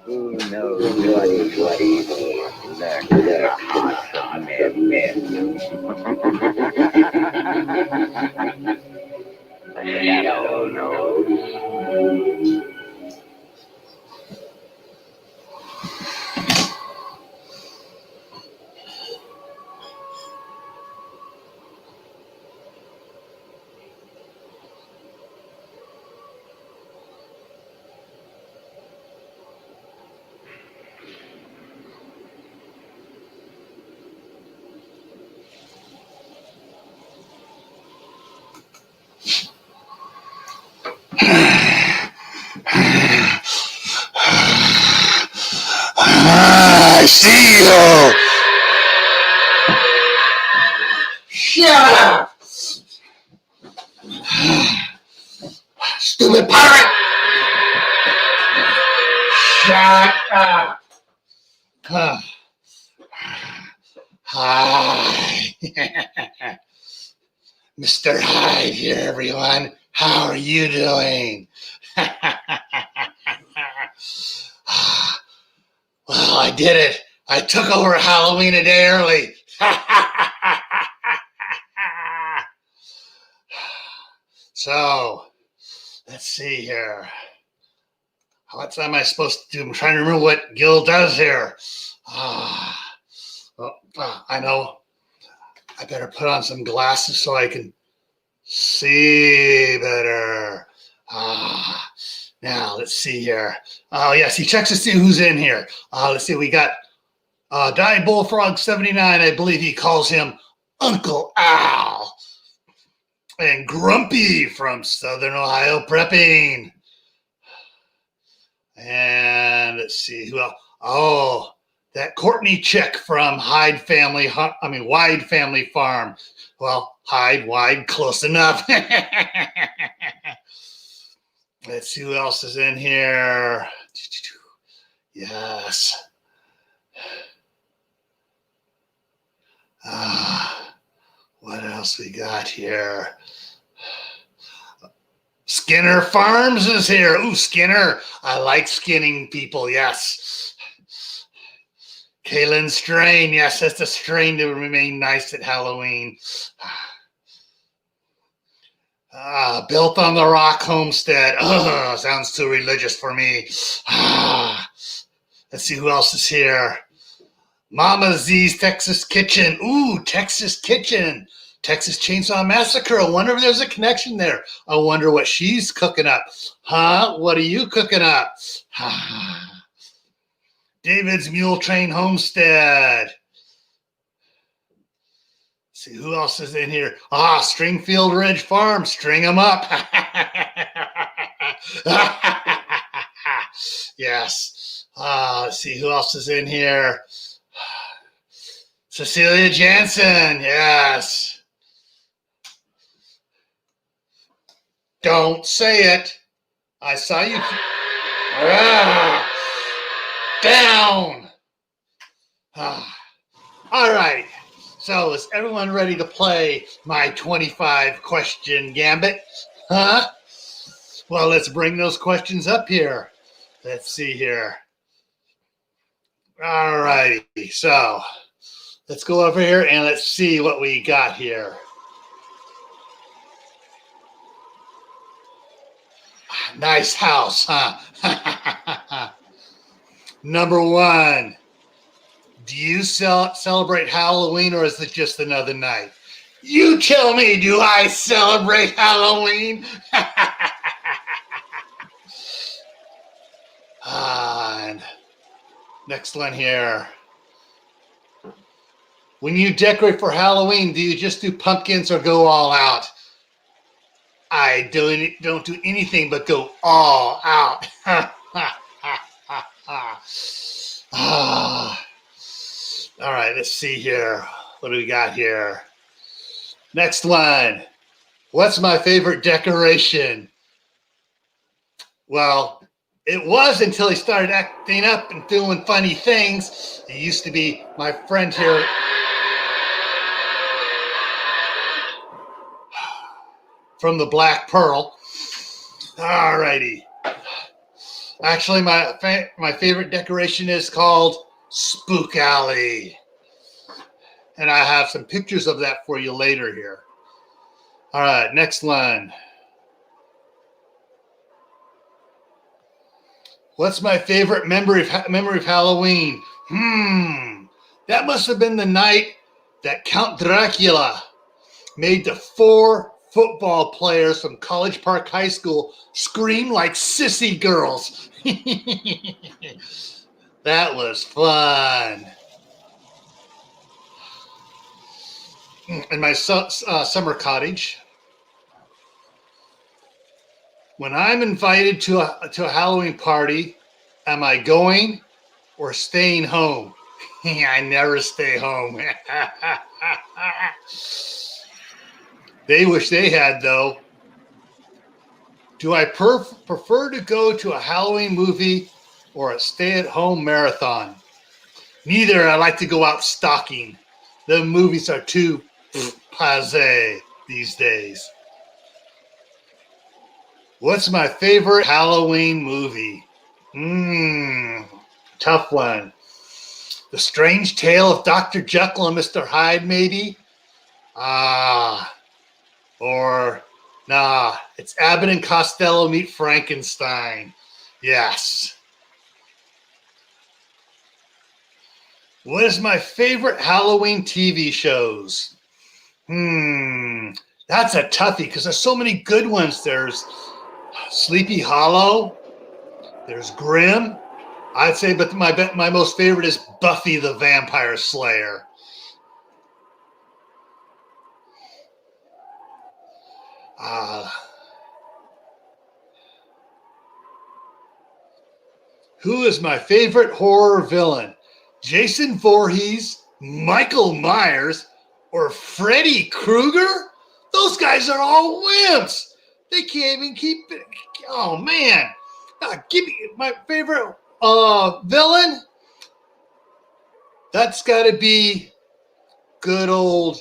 Who knows what evil lurks in the hearts of men? The shadow knows. I see you! Shut up! Stupid pirate! Shut up! Hi. Mr. Hyde here, everyone. How are you doing? Well, I did it. I took over Halloween a day early. So, let's see here. What am I supposed to do? I'm trying to remember what Gil does here. I know. I better put on some glasses so I can see better. Now, let's see here. Yes, he checks to see who's in here. Let's see. We got Die Bullfrog 79. I believe he calls him Uncle Al. And Grumpy from Southern Ohio Prepping. And let's see who else. Oh, that Courtney chick from Wide Family Farm. Well, Hyde, Wide, close enough. Let's see who else is in here. Yes. What else we got here? Skinner Farms is here. Ooh, Skinner. I like skinning people, yes. Kaylin Strain. Yes, that's a strain to remain nice at Halloween. Built on the Rock Homestead. Sounds too religious for me. Let's see who else is here. Mama Z's Texas Kitchen. Ooh, Texas Kitchen. Texas Chainsaw Massacre. I wonder if there's a connection there. I wonder what she's cooking up. Huh? What are you cooking up? David's Mule Train Homestead. Let's see who else is in here. Stringfield Ridge Farm. String them up. Yes. Let's see who else is in here. Cecilia Jansen. Yes. Don't say it. I saw you. Down. All right. So is everyone ready to play my 25 question gambit? Huh? Well, let's bring those questions up here. Let's see here. All righty. So let's go over here and let's see what we got here. Nice house, huh? Number one, do you celebrate Halloween or is it just another night? You tell me, do I celebrate Halloween? And next one here. When you decorate for Halloween, do you just do pumpkins or go all out? I don't do anything but go all out. All right, let's see here. What do we got here? Next one. What's my favorite decoration? Well, it was until he started acting up and doing funny things. He used to be my friend here. From the Black Pearl. All righty. Actually, my favorite decoration is called Spook Alley. And I have some pictures of that for you later here. All right, next one. What's my favorite memory of Halloween? That must have been the night that Count Dracula made the 4 football players from College Park High School scream like sissy girls. That was fun. In my summer cottage, when I'm invited to a Halloween party, am I going or staying home? I never stay home. They wish they had, though. Do I prefer to go to a Halloween movie or a stay-at-home marathon? Neither. I like to go out stalking. The movies are too passé these days. What's my favorite Halloween movie? Tough one. The Strange Tale of Dr. Jekyll and Mr. Hyde, maybe? Or, it's Abbott and Costello Meet Frankenstein. Yes. What is my favorite Halloween TV shows? That's a toughie because there's so many good ones. There's Sleepy Hollow. There's Grimm. I'd say, but my most favorite is Buffy the Vampire Slayer. Who is my favorite horror villain? Jason Voorhees, Michael Myers, or Freddy Krueger? Those guys are all wimps. They can't even keep it. Oh, man. Give me my favorite villain. That's got to be good old.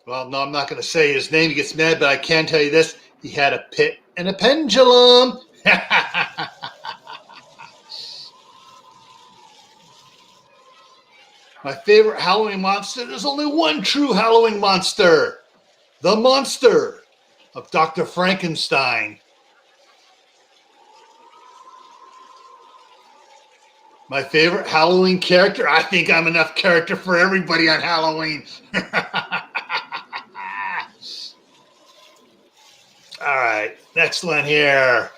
Well, no, I'm not going to say his name. He gets mad, but I can tell you this. He had a pit and a pendulum. My favorite Halloween monster. There's only one true Halloween monster. The monster of Dr. Frankenstein. My favorite Halloween character. I think I'm enough character for everybody on Halloween. All right, next one here.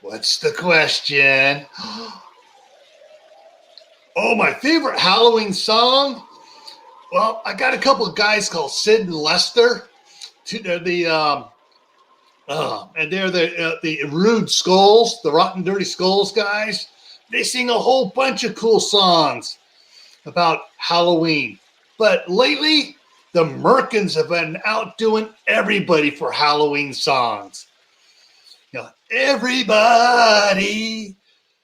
What's the question? Oh, my favorite Halloween song? Well, I got a couple of guys called Sid and Lester. They're the Rude Skulls, the Rotten Dirty Skulls guys. They sing a whole bunch of cool songs about Halloween. But lately, the Merkins have been out doing everybody for Halloween songs. Everybody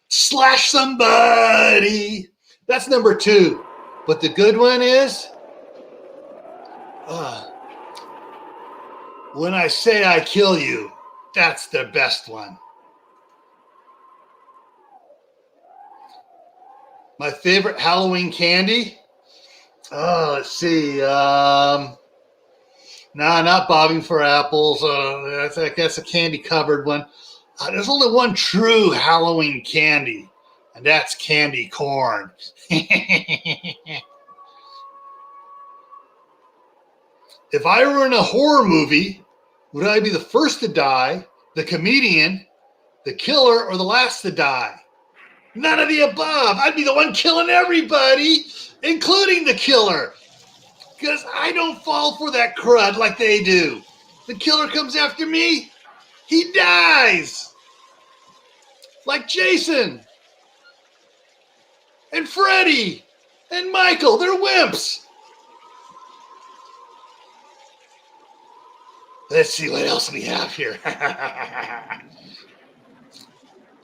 slash somebody. That's number 2. But the good one is, when I say I kill you, that's the best one. My favorite Halloween candy? Let's see. Not bobbing for apples. I guess a candy-covered one. There's only one true Halloween candy, and that's candy corn. If I were in a horror movie, would I be the first to die, the comedian, the killer, or the last to die? None of the above. I'd be the one killing everybody, including the killer. Because I don't fall for that crud like they do. The killer comes after me, he dies. Like Jason and Freddy and Michael, they're wimps. Let's see what else we have here.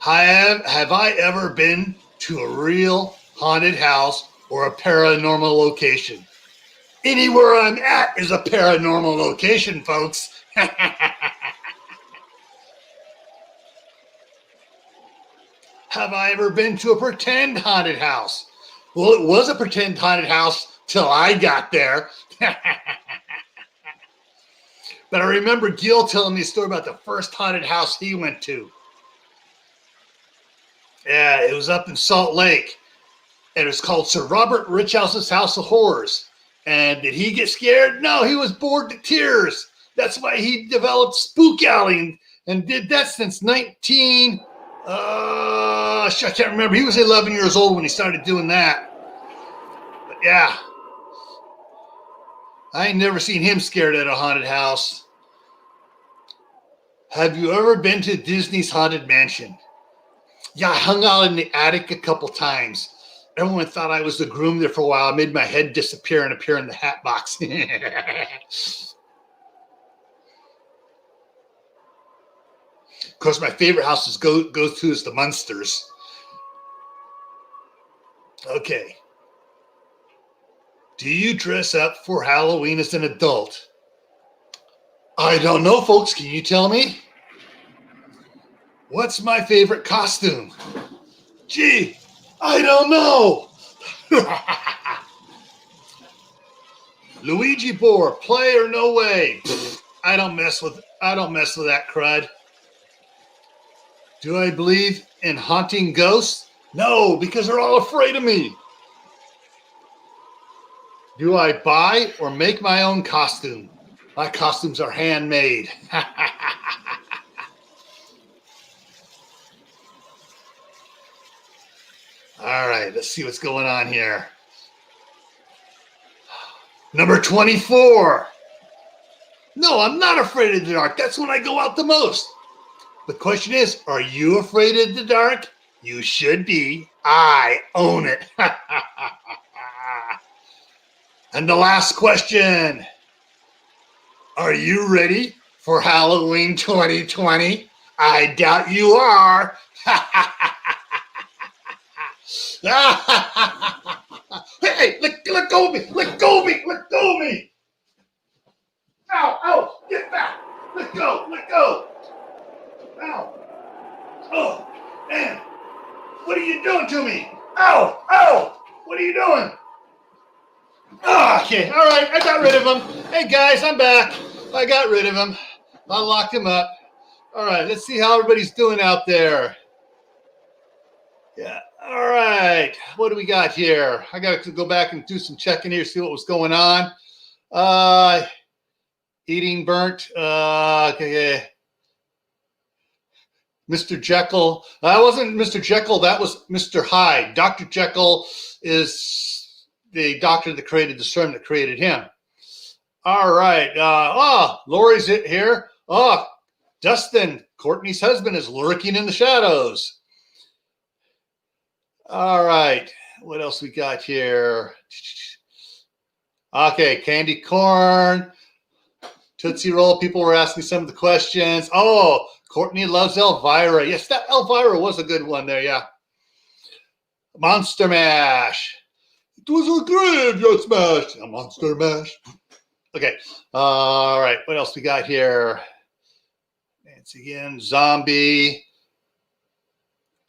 Have I ever been to a real haunted house or a paranormal location? Anywhere I'm at is a paranormal location, folks. Have I ever been to a pretend haunted house? Well, it was a pretend haunted house till I got there. But I remember Gil telling me a story about the first haunted house he went to. Yeah, it was up in Salt Lake. And it was called Sir Robert Richhouse's House of Horrors. And did he get scared? No, he was bored to tears. That's why he developed Spook Alley and did that since I can't remember. He was 11 years old when he started doing that. But yeah, I ain't never seen him scared at a haunted house. Have you ever been to Disney's Haunted Mansion? Yeah, I hung out in the attic a couple times. Everyone thought I was the groom there for a while. I made my head disappear and appear in the hat box. Of course, my favorite house go to is the Munsters. Okay. Do you dress up for Halloween as an adult? I don't know, folks. Can you tell me? What's my favorite costume? Gee, I don't know. Luigi Boar, play or no way? I don't mess with that crud. Do I believe in haunting ghosts? No, because they're all afraid of me. Do I buy or make my own costume? My costumes are handmade. All right, let's see what's going on here. Number 24. No, I'm not afraid of the dark. That's when I go out the most. The question is, are you afraid of the dark? You should be. I own it. And the last question. Are you ready for Halloween 2020? I doubt you are. Hey, let go of me. Let go of me. Let go of me. Ow, ow, get back. Let go. Ow. Oh, man. What are you doing to me? Ow. What are you doing? Okay, all right. I got rid of him. Hey, guys, I'm back. I got rid of him. I locked him up. All right, let's see how everybody's doing out there. Yeah, all right. What do we got here? I got to go back and do some checking here, see what was going on. Eating burnt. Okay. Mr. Jekyll. That wasn't Mr. Jekyll. That was Mr. Hyde. Dr. Jekyll is the doctor that created the serum that created him. All right. Lori's here. Oh, Dustin, Courtney's husband, is lurking in the shadows. All right. What else we got here? Okay. Candy corn. Tootsie Roll. People were asking some of the questions. Oh, Courtney loves Elvira. Yes, that Elvira was a good one there. Yeah. Monster Mash. It was a graveyard smash. A Monster Mash. Okay. All right. What else we got here? Nancy again. Zombie.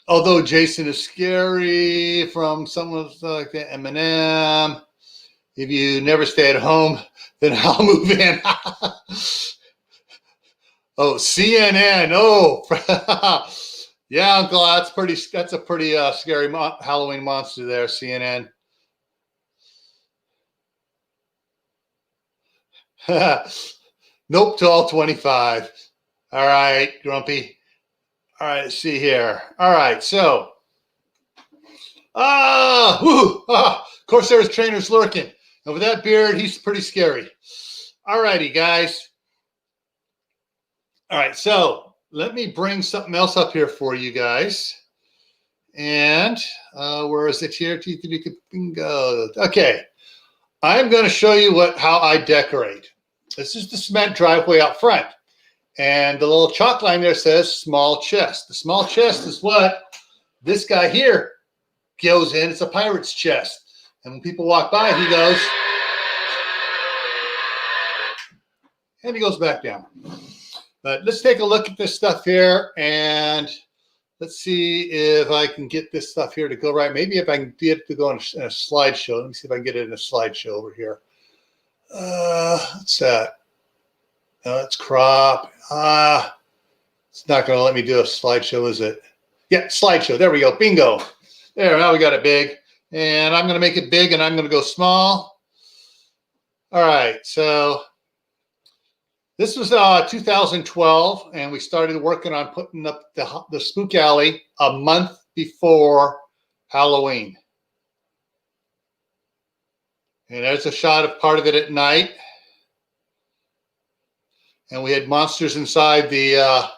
Although Jason is scary from someone like that. Eminem. If you never stay at home, then I'll move in. Oh, CNN. Oh, yeah, Uncle. That's a pretty scary Halloween monster there. CNN. Nope to all 25. All right, Grumpy. All right, let's see here. All right, so. Of course, there's Trainer's lurking. And with that beard, he's pretty scary. All righty, guys. All right, so let me bring something else up here for you guys. And where is it here? Bingo. Okay, I'm going to show you how I decorate. This is the cement driveway out front. And the little chalk line there says small chest. The small chest is what this guy here goes in. It's a pirate's chest. And when people walk by, he goes, and he goes back down. But let's take a look at this stuff here, and let's see if I can get this stuff here to go right. Maybe if I can get it to go in a slideshow. Let me see if I can get it in a slideshow over here. What's that? No, it's crop. It's not going to let me do a slideshow, is it? Yeah, slideshow. There we go. Bingo. There, now we got it big. And I'm going to make it big, and I'm going to go small. All right, so this was 2012, and we started working on putting up the Spook Alley a month before Halloween. And there's a shot of part of it at night. And we had monsters inside the,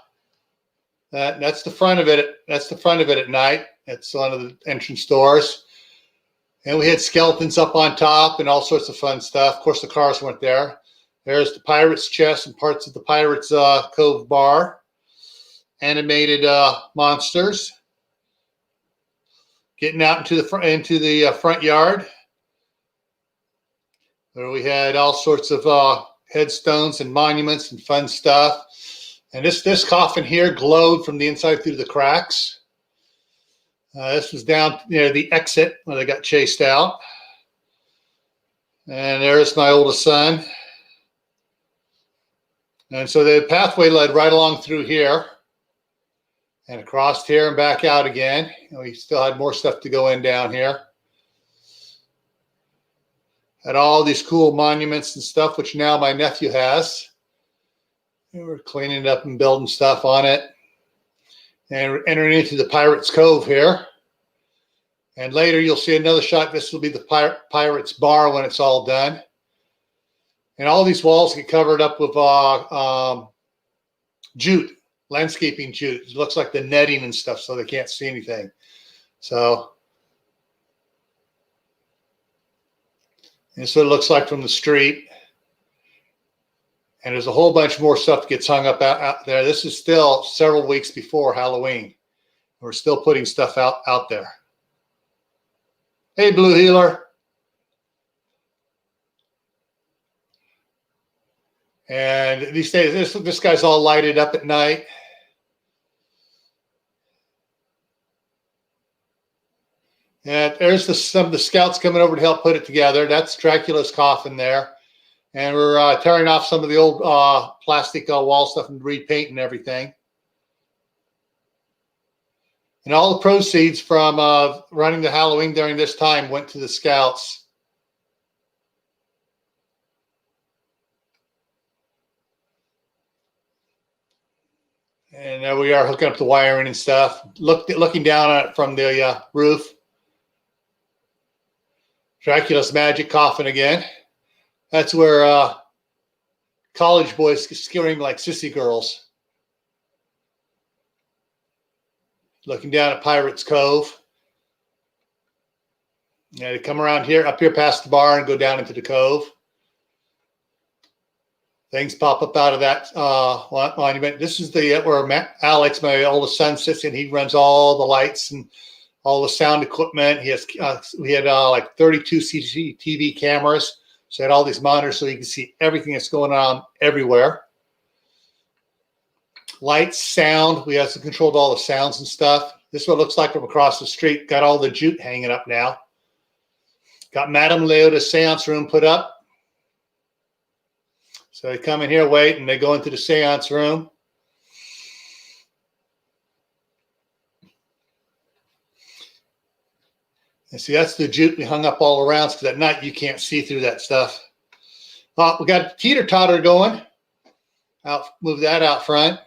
that's the front of it. That's the front of it at night. That's one of the entrance doors. And we had skeletons up on top and all sorts of fun stuff. Of course, the cars weren't there. There's the Pirate's Chest and parts of the Pirate's Cove Bar. Animated monsters. Getting out into the front yard, where we had all sorts of headstones and monuments and fun stuff. And this coffin here glowed from the inside through the cracks. This was down near the exit where they got chased out. And there's my oldest son. And so the pathway led right along through here and across here and back out again. And we still had more stuff to go in down here. Had all these cool monuments and stuff, which now my nephew has. And we're cleaning it up and building stuff on it. And we're entering into the Pirate's Cove here. And later you'll see another shot. This will be the Pirate's Bar when it's all done. And all these walls get covered up with jute, landscaping jute. It looks like the netting and stuff, so they can't see anything. So this is what it looks like from the street. And there's a whole bunch more stuff that gets hung up out there. This is still several weeks before Halloween. We're still putting stuff out there. Hey, Blue Healer. And these days, this guy's all lighted up at night. And there's some of the scouts coming over to help put it together. That's Dracula's coffin there. And we're tearing off some of the old plastic wall stuff and repainting everything. And all the proceeds from running the Halloween during this time went to the scouts. And there we are hooking up the wiring and stuff. Looking down on it from the roof. Dracula's magic coffin again. That's where college boys scream like sissy girls. Looking down at Pirate's Cove. Yeah, they come around here, up here past the bar and go down into the cove. Things pop up out of that monument. This is where Alex, my oldest son, sits in. He runs all the lights and all the sound equipment. He has we had like 32 CCTV cameras. So he had all these monitors so you can see everything that's going on everywhere. Lights, sound. We also controlled all the sounds and stuff. This is what it looks like from across the street. Got all the jute hanging up now. Got Madame Leota's seance room put up. So they come in here, wait, and they go into the seance room. And see, that's the jute we hung up all around, because at night you can't see through that stuff. We got a teeter-totter going. I'll move that out front.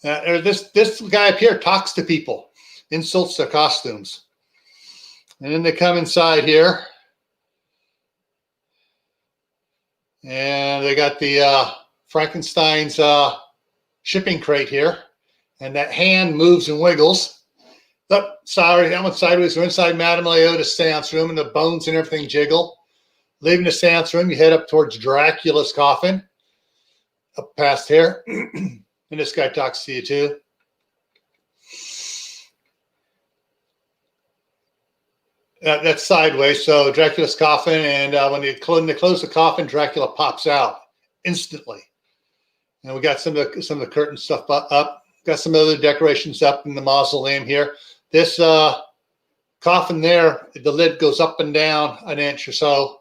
This guy up here talks to people, insults their costumes. And then they come inside here. And they got the Frankenstein's shipping crate here. And that hand moves and wiggles. Oh, sorry, I went sideways. We're inside Madame Leota's seance room, and the bones and everything jiggle. Leaving the seance room, you head up towards Dracula's coffin. Up past here. And this guy talks to you too. That's sideways. So Dracula's coffin, and when they close the coffin, Dracula pops out instantly. And we got some of the curtain stuff up. Got some other decorations up in the mausoleum here. This coffin there, the lid goes up and down an inch or so.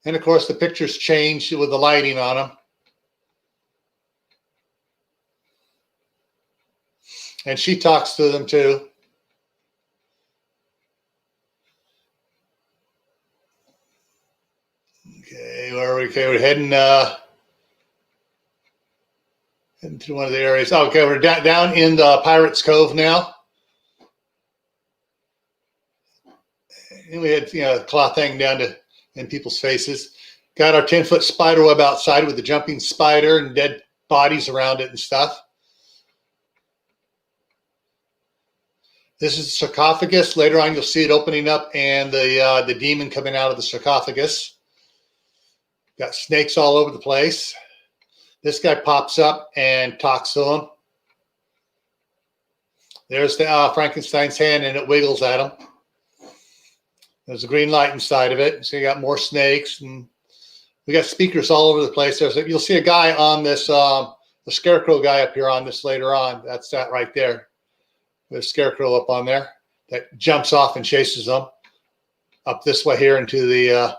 And of course, the pictures change with the lighting on them. And she talks to them too. Okay, where are we? Okay, we're heading through one of the areas. Oh, okay, we're down in the Pirates Cove now. And we had, cloth hanging down in people's faces. Got our 10-foot spider web outside with the jumping spider and dead bodies around it and stuff. This is the sarcophagus. Later on, you'll see it opening up and the demon coming out of the sarcophagus. Got snakes all over the place. This guy pops up and talks to him. There's the Frankenstein's hand, and it wiggles at him. There's a green light inside of it. So you got more snakes, and we got speakers all over the place. You'll see a guy on this, the scarecrow guy up here on this later on. That's that right there. There's a scarecrow up on there that jumps off and chases them up this way here into the.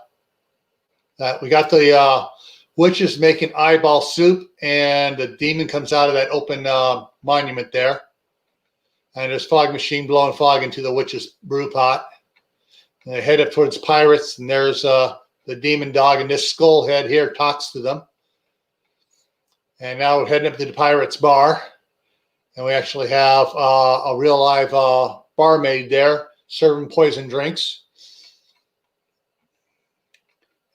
We got the witches making eyeball soup, and the demon comes out of that open monument there. And there's fog machine blowing fog into the witch's brew pot. And they head up towards pirates, and there's the demon dog, and this skull head here talks to them. And now we're heading up to the pirates bar, and we actually have a real live barmaid there serving poison drinks.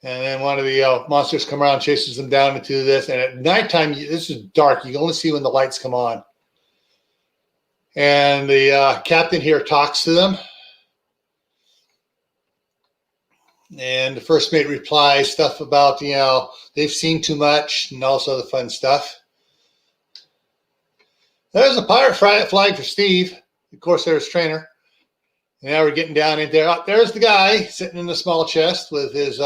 And then one of the monsters come around, chases them down into this. And at nighttime, this is dark. You can only see when the lights come on. And the captain here talks to them. And the first mate replies stuff about, they've seen too much and also the fun stuff. There's a pirate flag for Steve. Of course, there's trainer. And now we're getting down in there. There's the guy sitting in the small chest with his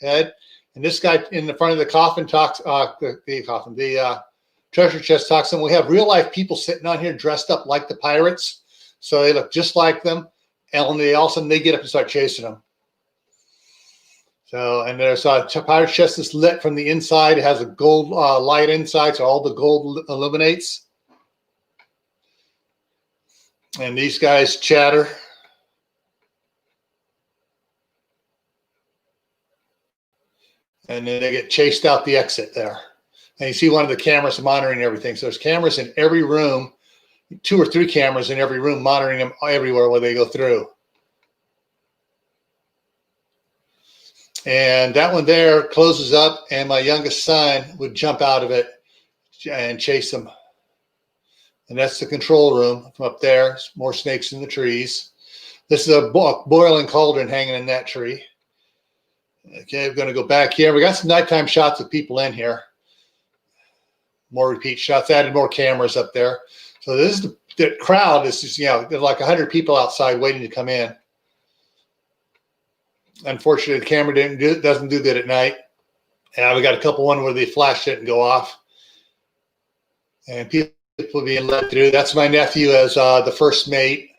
head. And this guy in the front of the coffin talks, the treasure chest talks to them. We have real life people sitting on here dressed up like the pirates. So they look just like them. And they all of a sudden they get up and start chasing them. So, and there's a pirate chest that's lit from the inside. It has a gold light inside, so all the gold illuminates. And these guys chatter. And then they get chased out the exit there. And you see one of the cameras monitoring everything. So there's cameras in every room, 2 or 3 cameras in every room monitoring them everywhere where they go through. And that one there closes up, and my youngest son would jump out of it and chase them. And that's the control room from up there. There's more snakes in the trees. This is a boiling cauldron hanging in that tree. Okay, we're going to go back here. We got some nighttime shots of people in here. More repeat shots. Added more cameras up there. So this is the crowd. Is just, there's like 100 people outside waiting to come in. Unfortunately, the camera doesn't do good at night. And we got a couple one where the flash didn't go off. And people being let through. That's my nephew as the first mate,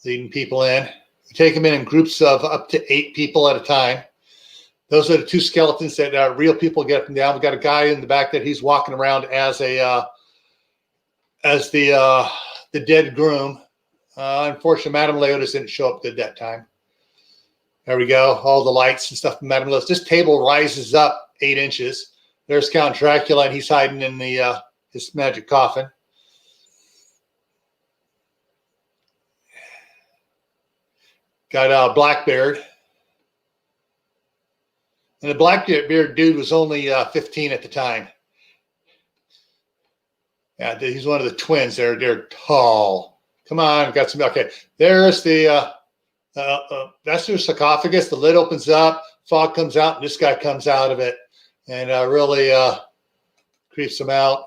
leading people in. We take them in groups of up to 8 people at a time. Those are the 2 skeletons that real people get up and down. We got a guy in the back that he's walking around as the dead groom. Unfortunately, Madame Leotis didn't show up good that time. There we go. All the lights and stuff from Madame Leotis. This table rises up 8 inches. There's Count Dracula, and he's hiding in the his magic coffin. Got Blackbeard. And the Blackbeard dude was only 15 at the time. Yeah, he's one of the twins. They're tall. Come on, got some. Okay, there's the. That's their sarcophagus. The lid opens up, fog comes out, and this guy comes out of it, and really creeps them out.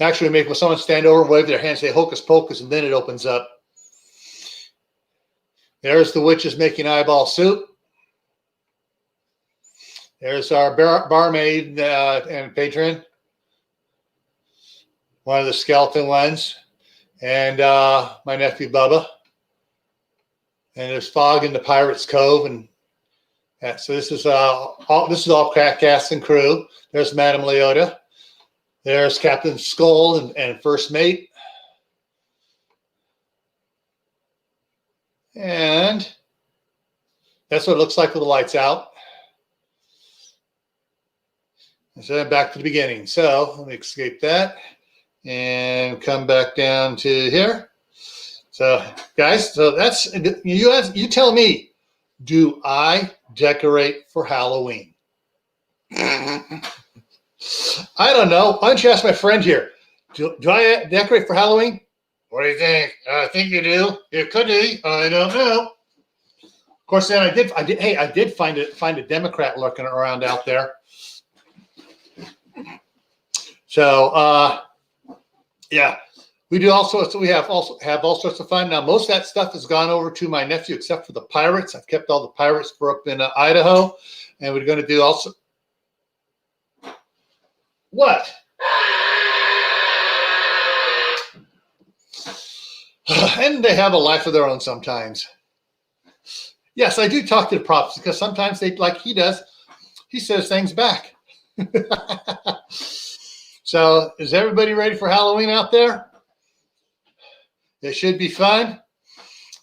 Actually, make someone stand over and wave their hand, say hocus pocus, and then it opens up. There's the witches making eyeball soup. There's our barmaid and patron, one of the skeleton ones, and my nephew Bubba. And there's fog in the Pirates Cove, and so this is all cast and crew. There's Madame Leota. There's Captain Skull and First Mate. And that's what it looks like with the lights out. And so then back to the beginning. So let me escape that and come back down to here. So guys, so that's, you tell me, do I decorate for Halloween? I don't know. Why don't you ask my friend here? Do I decorate for Halloween? What do you think? I think you do. It could be. I don't know. Of course, then I did find a Democrat lurking around out there. So yeah, we do all sorts. We have all sorts of fun. Now, most of that stuff has gone over to my nephew, except for the pirates. I've kept all the pirates for up in Idaho, and we're going to do also. What? And they have a life of their own sometimes. Yes, I do talk to the props because sometimes they, like he does, he says things back. So is everybody ready for Halloween out there? It should be fun.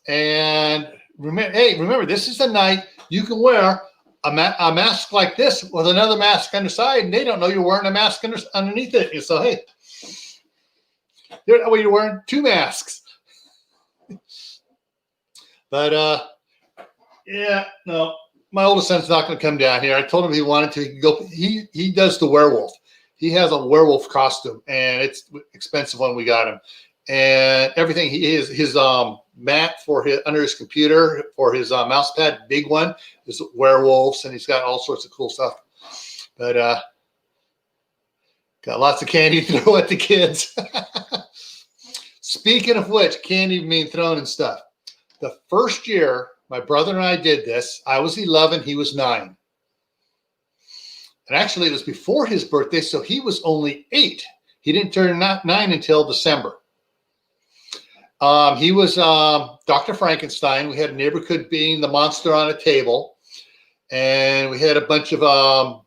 And remember, this is the night you can wear a mask like this with another mask on the side, and they don't know you're wearing a mask underneath it. And so, hey, that way you're wearing two masks. But yeah, no, my oldest son's not going to come down here. I told him if he wanted to, he could go. He does the werewolf. He has a werewolf costume, and it's expensive when we got him. And everything his mat for his under his computer for his mouse pad, big one, is werewolves, and he's got all sorts of cool stuff. But got lots of candy to throw at the kids. Speaking of which, candy being thrown and stuff. The first year my brother and I did this, I was 11, he was 9. And actually, it was before his birthday, so he was only 8. He didn't turn 9 until December. He was Dr. Frankenstein. We had a neighborhood being the monster on a table. And we had a bunch of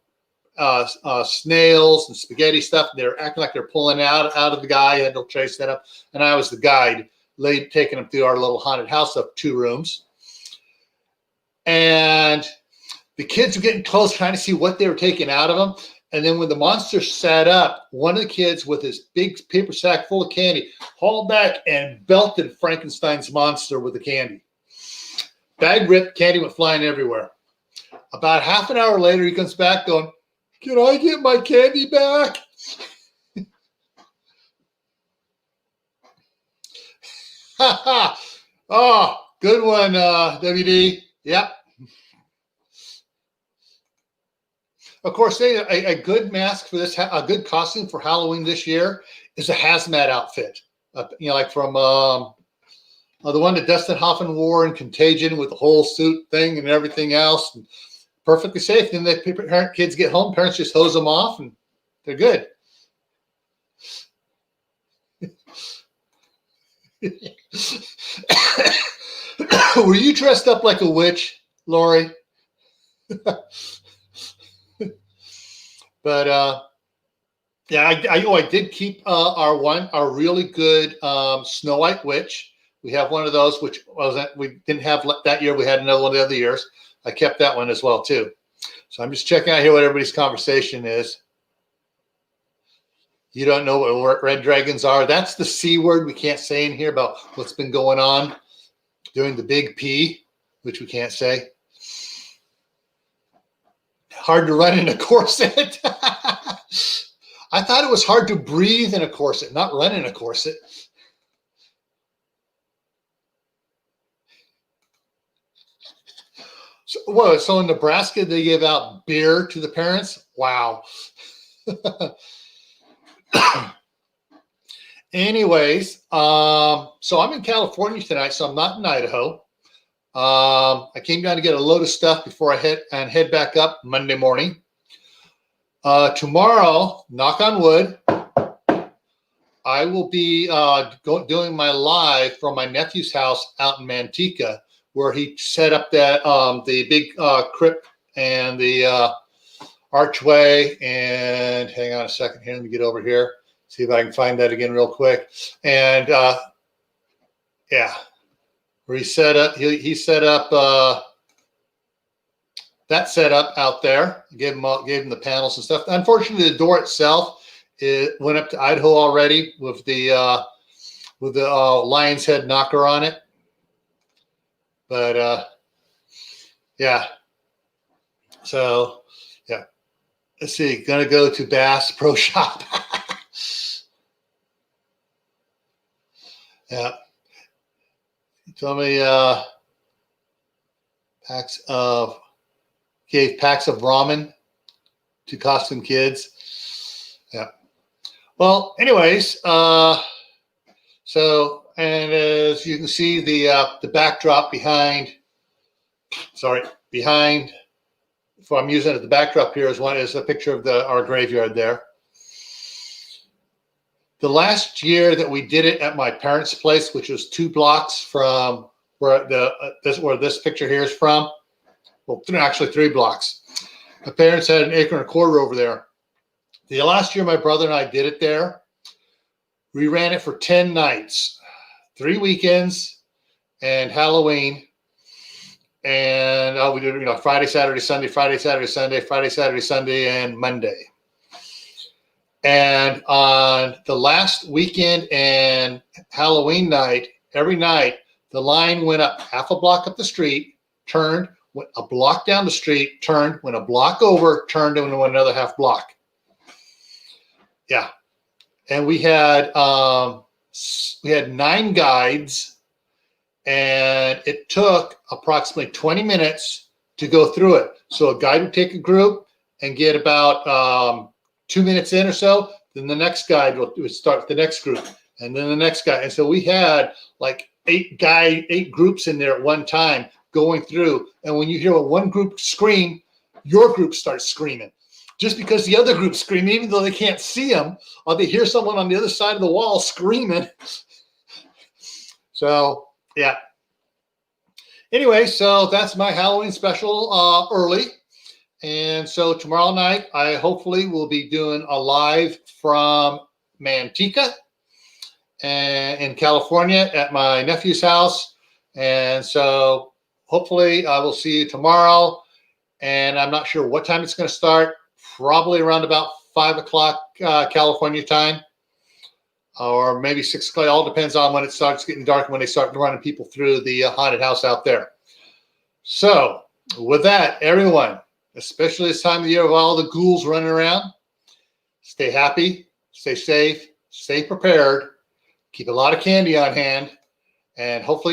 snails and spaghetti stuff. They were acting like they're pulling out of the guy. He had no tray set up. And I was the guide, taking them through our little haunted house of 2 rooms. And the kids were getting close, trying to see what they were taking out of them. And then when the monster sat up, one of the kids with his big paper sack full of candy hauled back and belted Frankenstein's monster with the candy. Bag ripped, candy went flying everywhere. About half an hour later, he comes back going, "Can I get my candy back?" Oh, good one, WD. Yep. Of course, a good mask for this, a good costume for Halloween this year is a hazmat outfit. Like from the one that Dustin Hoffman wore in Contagion with the whole suit thing and everything else. And perfectly safe. Then the kids get home, parents just hose them off, and they're good. Were you dressed up like a witch, Lori? But yeah, I did keep our really good Snow White witch. We have one of those, which we didn't have that year. We had another one the other years. I kept that one as well too. So I'm just checking out here what everybody's conversation is. You don't know what red dragons are? That's the C word we can't say in here about what's been going on during the big P, which we can't say. Hard to run in a corset. I thought it was hard to breathe in a corset, not run in a corset. So in Nebraska, they give out beer to the parents? Wow. Anyways, so I'm in California tonight, so I'm not in Idaho. I came down to get a load of stuff before I head back up Monday morning. Tomorrow, knock on wood, I will be doing my live from my nephew's house out in Manteca, where he set up that the big crypt and the archway. And hang on a second here, let me get over here, see if I can find that again real quick. And yeah, where he set up that setup out there. Gave him the panels and stuff. Unfortunately, the door itself, it went up to Idaho already with the lion's head knocker on it. But yeah. So yeah, let's see. Gonna go to Bass Pro Shop. Yeah. Told me gave packs of ramen to costume kids. Yeah. Well, anyways, so, and as you can see, the backdrop behind, if I'm using it, the backdrop here is a picture of our graveyard there. The last year that we did it at my parents' place, which was 2 blocks from where this picture here is from, well, actually 3 blocks. My parents had an acre and a quarter over there. The last year my brother and I did it there, we ran it for 10 nights, 3 weekends, and Halloween. And we did, Friday, Saturday, Sunday, Friday, Saturday, Sunday, Friday, Saturday, Sunday, and Monday. And on the last weekend and Halloween night, every night, the line went up half a block up the street, turned, went a block down the street, turned, went a block over, turned, and went another half block. Yeah. And we had 9 guides, and it took approximately 20 minutes to go through it. So a guide would take a group and get about 2 minutes in or so. Then the next guide would start the next group, and then the next guy. And so we had like 8 groups in there at one time going through. And when you hear one group scream, your group starts screaming. Just because the other group scream, even though they can't see them, or they hear someone on the other side of the wall screaming. So, yeah. Anyway, so that's my Halloween special early. And so tomorrow night, I hopefully will be doing a live from Manteca in California at my nephew's house. And so hopefully I will see you tomorrow. And I'm not sure what time it's going to start. Probably around about 5 o'clock California time, or maybe 6 o'clock. It all depends on when it starts getting dark and when they start running people through the haunted house out there. So with that, everyone, especially this time of the year with all the ghouls running around, stay happy, stay safe, stay prepared, keep a lot of candy on hand, and hopefully